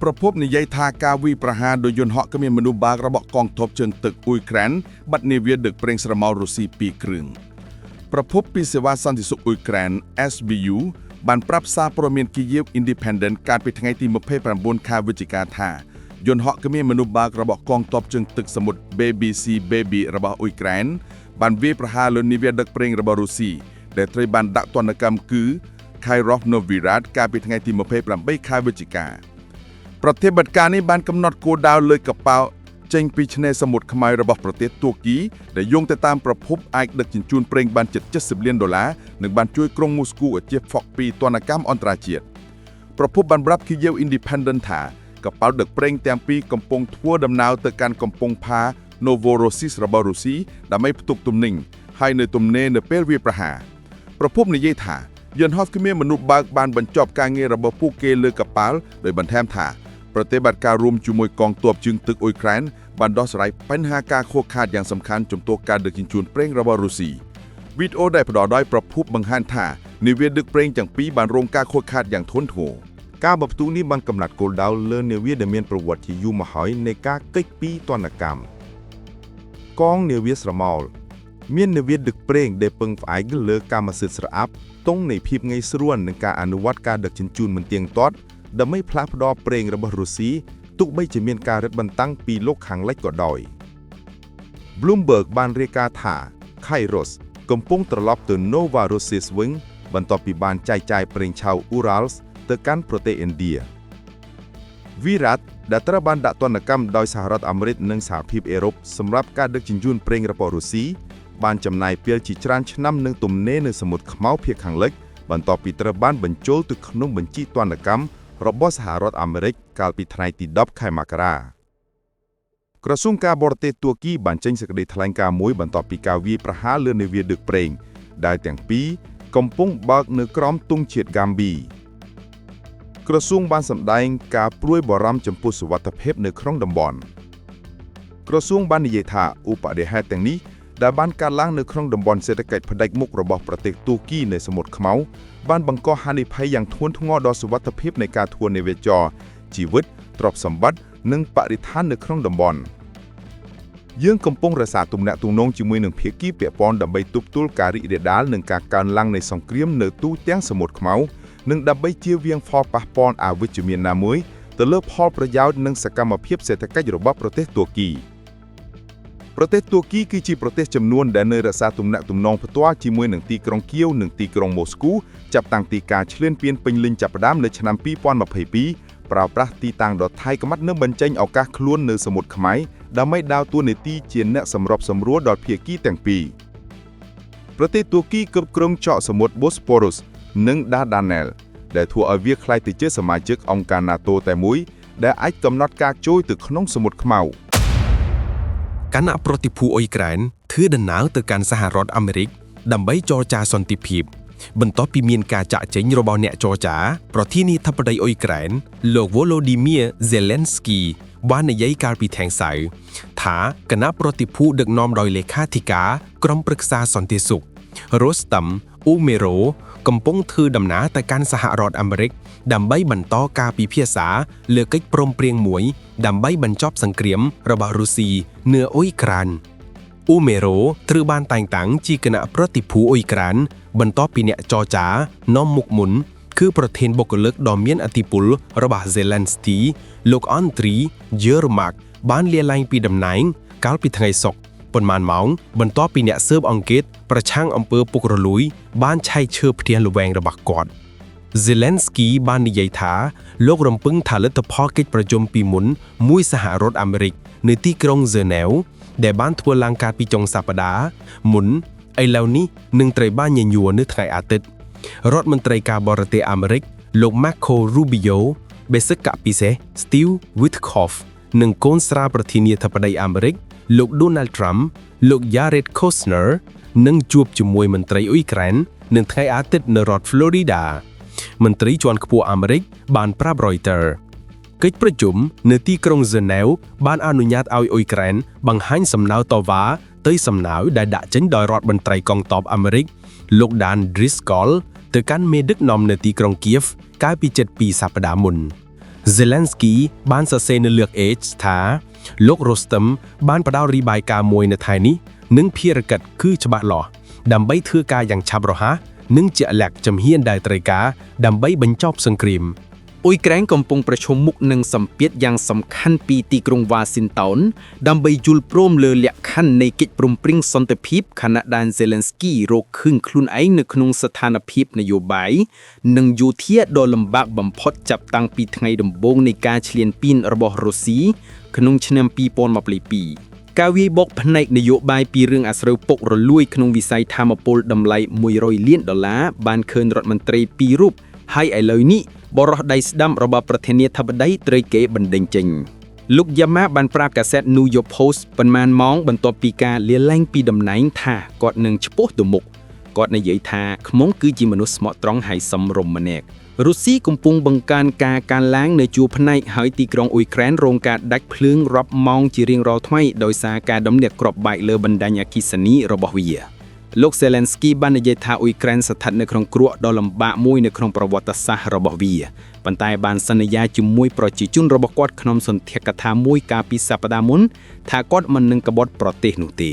ប្រភពនិយាយថាការវាយប្រហារដោយយន្តហោះគ្មានមនុស្សបាល់របស់កងទ័ពជើងទឹកអ៊ុយក្រែនបាត់នាវាដឹកប្រេងស្រមោលរុស្ស៊ី2គ្រឿងប្រភពពីសេវាសន្តិសុខអ៊ុយក្រែន SBU បានប្រាប់សារព័ត៌មាន Kyiv Independent កាលពីថ្ងៃទី29 ខែវិច្ឆិកាថាយន្តហោះគ្មានមនុស្សបាល់របស់កងទ័ពជើងទឹកសមុទ្រ BBC Baby របស់អ៊ុយក្រែនបានវាយប្រហារលើនាវាដឹកប្រេងរបស់រុស្ស៊ីដែលត្រូវបានដាក់ទណ្ឌកម្មគឺ Khairov Novigrad កាលពីថ្ងៃទី28 ខែវិច្ឆិកាប្រតិបត្តិការនេះបានកំណត់គោលដៅលើកប៉ាល់ចេញពីឆ្នេរសមុទ្រខ្មៅរបស់ប្រទេសទួរគីដែលយោងទៅតាមប្រភពអាចដឹកជញ្ជូនប្រេងបានជិត$70 លាននិងបានជួយក្រុងមូស្គូឲ្យជៀសផុតពីទណ្ឌកម្មអន្តរជាតិប្រភពបានប្រាប់ Kyiv Independent ថាកប៉ាល់ដឹកប្រេងទាំងពីរកំពុងធ្វើដំណើរទៅកាន់កំពង់ផា Novorossiysk របស់រុស្ស៊ីដើម្បីផ្ទុកទំនិញហើយនៅទំនេរនៅពេលវាយប្រហារប្រភពនិយាយថាយន្តហោះគ្មានមនុស្សបើកបានបញ្ចប់ការងាររបស់ពួកគេលើកប៉ាល់ដោយបន្ថែមថាប្រតិបត្តិការរួមជាមួយកងទ័ពជើងទឹកអ៊ុយក្រែនបានដោះស្រាយបញ្ហាការខូចខាតយ៉ាងសំខាន់ជំទាស់ការដឹកជញ្ជូនប្រេងរបស់រុស្ស៊ីវីដេអូដែលផ្ដល់ដោយប្រភពបង្ហាញថានាវាដឹកប្រេងទាំងពីរបានរងការខូចខាតយ៉ាងធ្ងន់ធ្ងរការបន្ទុះនេះបានកំណត់គោលដៅលើនាវាដែលមានប្រវត្តិជាយូរមកហើយនៃការកិច្ចពីទណ្ឌកម្មកងនាវាស្រមោលមាននាវាដឹកប្រេងដែលពឹងផ្អែកលើកម្មសិទ្ធិស្រអាប់ទង់នៃភាពងាយស្រួលនិងការអនុវត្តការដឹកជញ្ជូនមិនទៀងទាត់ដើម្បីផ្លាស់ប្ដូរប្រេងរបស់រុស្ស៊ីទោះបីជាមានការរឹតបន្តឹងពីលោកខាងលិចក៏ដោយ Bloomberg បានរាយការណ៍ថា Kairos កំពុងត្រឡប់ទៅ Novorossiysk វិញបន្ទាប់ពីបានចែកចាយប្រេងឆៅ Urals ទៅកាន់ប្រទេសឥណ្ឌា Virat ដែលត្រូវបានដាក់ទណ្ឌកម្មដោយសហរដ្ឋអាមេរិកនិងសហភាពអឺរ៉ុបសម្រាប់ការដឹកជញ្ជូនប្រេងរបស់រុស្ស៊ីបានចំណាយពេលជាច្រើនឆ្នាំនឹងទំនេរនៅសមុទ្រខ្មៅភាគខាងលិចបន្ទាប់ពីត្រូវបានបញ្ចូលទៅក្នុងបញ្ជីទណ្ឌកម្មរបស់សហរដ្ឋអាមេរិកកាលពីថ្ងៃទី10 ខែមករាក្រសួងការបរទេសទួរគីបានចេញសេចក្តីថ្លែងការណ៍មួយបន្ទាប់ពីការវាយប្រហារលើនាវាដឹកប្រេងដែលទាំងពីរកំពុងបើកនៅក្រោមទង់ជាតិហ្គាំប៊ីក្រសួងបានសម្ដែងការព្រួយបារម្ភចំពោះសុវត្ថិភាពនៅក្នុងតំបន់ក្រសួងបាននិយាយថាឧបទ្ទហេតុទាំងនេះដែលបានកើតឡើងនៅក្នុងតំបន់សេដ្ឋកិច្ចផ្ដាច់មុខរបស់ប្រទេសទួរគីនៅសមុទ្រខ្មៅបានបង្កហានិភ័យយ៉ាងធ្ងន់ធ្ងរដល់សុវត្ថិភាពនៃការធ្វើនាវាចរជីវិតទ្រព្យសម្បត្តិនិងបរិស្ថាននៅក្នុងតំបន់យើងកំពុងរក្សាទំនាក់ទំនងជាមួយនឹងភាគីពាក់ព័ន្ធដើម្បីទប់ទល់ការរីករាលដាលនិងការកើនឡើងនៃសង្គ្រាមនៅទូទាំងសមុទ្រខ្មៅនិងដើម្បីជៀសវាងផលប៉ះពាល់អវិជ្ជមានណាមួយទៅលើផលប្រយោជន៍និងសកម្មភាពសេដ្ឋកិច្ចរបស់ប្រទេសទួរគីប្រទេសទួរគីគឺជាប្រទេសចំនួនដែលនៅរក្សាទំនាក់ទំនងផ្ទាល់ជាមួយនឹងទីក្រុងគៀវនិងទីក្រុងម៉ូស្គូចាប់តាំងពីការឈ្លានពានពេញលេញចាប់ផ្ដើមនៅឆ្នាំ2022ប្រើប្រាស់ទីតាំងដ៏ថៃកមាត់និងបញ្ចេញឱកាសខ្លួននៅសមុទ្រខ្មៅដើម្បីដើរតួនាទីជាអ្នកសម្របសម្រួលដល់ភាគីទាំងពីរប្រទេសទួរគីគ្រប់គ្រងច្រកសមុទ្រ Bosporus និង Dardanelles ដែលធ្វើឲ្យវាក្លាយទៅជាសមាជិកអង្គការ NATO តែមួយដែលអាចកំណត់ការចូលទៅក្នុងសមុទ្រខ្មៅគណៈប្រតិភូអ៊ុយក្រែនធ្វើដំណើរទៅកាន់សហរដ្ឋអាមេរិកដើម្បីចរចាសន្តិភាពបន្ទាប់ពីមានការចាក់ចេញរបស់អ្នកចរចាប្រធានាធិបតីអ៊ុយក្រែនលោក Volodymyr Zelensky បាននិយាយកាលពីថ្ងៃសៅរ៍ថាគណៈប្រតិភូដឹកនាំដោយលេខាធិការក្រុមប្រឹក្សាសន្តិសុខ Rostam Umerov កំពុងធ្វើដំណើរទៅកាន់សហរដ្ឋអាមេរិកដើម្បីបន្តការពិភាក្សាលើកិច្ចព្រមព្រៀងមួយដើម្បីបញ្ចប់សង្គ្រាមរបស់រុស្ស៊ីនៅអ៊ុយក្រែនអ៊ូមេរ៉ូត្រូវបានតែងតាំងជាគណៈប្រតិភូអ៊ុយក្រែនបន្ទាប់ពីអ្នកចរចានាំមុខមុនគឺប្រធានបុគ្គលិកដ៏មានឥទ្ធិពលរបស់ Zelensky លោក Andriy Yermak បានលាលែងពីតំណែងកាលពីថ្ងៃសុក្រប៉ុន្មានម៉ោងបន្ទាប់ពីអ្នកស៊ើបអង្កេតប្រឆាំងអំពើពុករលួយបានឆែកឈើផ្ទះល្វែងរបស់គាត់ Zelensky បាននិយាយថាលោករំពឹងថាលទ្ធផលកិច្ចប្រជុំពីមុនមួយសហរដ្ឋអាមេរិកនៅទីក្រុង Geneva ដែលបានធ្វើឡើងកាលពីចុងសប្តាហ៍មុនឥឡូវនេះនឹងត្រូវបានញញួរនៅថ្ងៃអាទិត្យរដ្ឋមន្ត្រីការបរទេសអាមេរិកលោក Marco Rubio បេសកពិសេស Steve Witkoff និងកូនស្រាលប្រធានាធិបតីអាមេរិកលោក Donald Trump លោក Jared Kushner នឹងជួបជាមួយមន្ត្រីអ៊ុយក្រែននៅថ្ងៃអាទិត្យនៅរដ្ឋ Florida មន្ត្រីជាន់ខ្ពស់អាមេរិកបានប្រាប់ Reuters កិច្ចប្រជុំនៅទីក្រុង Geneva បានអនុញ្ញាតឲ្យអ៊ុយក្រែនបង្ហាញសំណើតវ៉ាទៅសំណើដែលដាក់ចេញដោយរដ្ឋមន្ត្រីកងទ័ពអាមេរិកលោក Dan Driscoll ទៅកាន់មេដឹកនាំនៅទីក្រុង Kiev កាលពី7 សប្តាហ៍មុន Zelensky បានសរសេរនៅលើក X ថាលោក Rostam បានផ្ដល់រីបាយការណ៍មួយនៅថ្ងៃនេះនិងភារកិច្ចគឺច្បាស់លាស់ដើម្បីធ្វើការយ៉ាងឆាប់រហ័សនិងជាក់លាក់ជំហានដែលត្រូវការដើម្បីបញ្ចប់សង្គ្រាម អ៊ុយក្រែនកំពុងប្រឈមមុខនឹងសម្ពាធយ៉ាងសំខាន់ពីទីក្រុងវ៉ាស៊ីនតោនដើម្បីយល់ព្រមលើលក្ខខណ្ឌនៃកិច្ចព្រមព្រៀងសន្តិភាពខណៈដែល Zelensky រកឃើញខ្លួនឯងនៅក្នុងស្ថានភាពនយោបាយនិងយោធាដ៏លំបាកបំផុតចាប់តាំងពីថ្ងៃដំបូងនៃការឈ្លានពានរបស់រុស្ស៊ីក្នុងឆ្នាំ2022 ការវាយបកផ្នែកនយោបាយពីរឿងអាស្រូវពុករលួយក្នុងវិស័យថាមពលតម្លៃ$100 លានបានឃើញរដ្ឋមន្ត្រីពីររូបហើយឥឡូវនេះបរិះដៃស្ដាំរបស់ប្រធានាធិបតីត្រូវគេបណ្ដេញចេញលោកយ៉ាម៉ាបានប្រាប់កាសែត New York Post ប៉ុន្មានម៉ោងបន្ទាប់ពីការលាលែងពីតំណែងថាគាត់នឹងឆ្ពោះទៅមុខគាត់និយាយថាខ្មុំគឺជាមនុស្សស្មោះត្រង់ហើយសមរម្យម្នាក់រុស្ស៊ីកំពុងបង្កើនការកើនឡើងនៅជួរផ្នែកហើយទីក្រុងអ៊ុយក្រែនរងការដាច់ភ្លើងរាប់ម៉ោងជារៀងរាល់ថ្ងៃដោយសារការដំលាក់គ្រាប់បែកលើបណ្ដាញអគ្គិសនីរបស់វាលោក Zelensky បាននិយាយថាអ៊ុយក្រែនស្ថិតនៅក្នុងគ្រោះដ៏លំបាកមួយនៅក្នុងប្រវត្តិសាស្ត្ររបស់វាប៉ុន្តែបានសន្យាជាមួយប្រជាជនរបស់គាត់ក្នុងសន្ទរកថាមួយកាលពីសប្តាហ៍មុនថាគាត់មិននឹងក្បត់ប្រទេសនោះទេ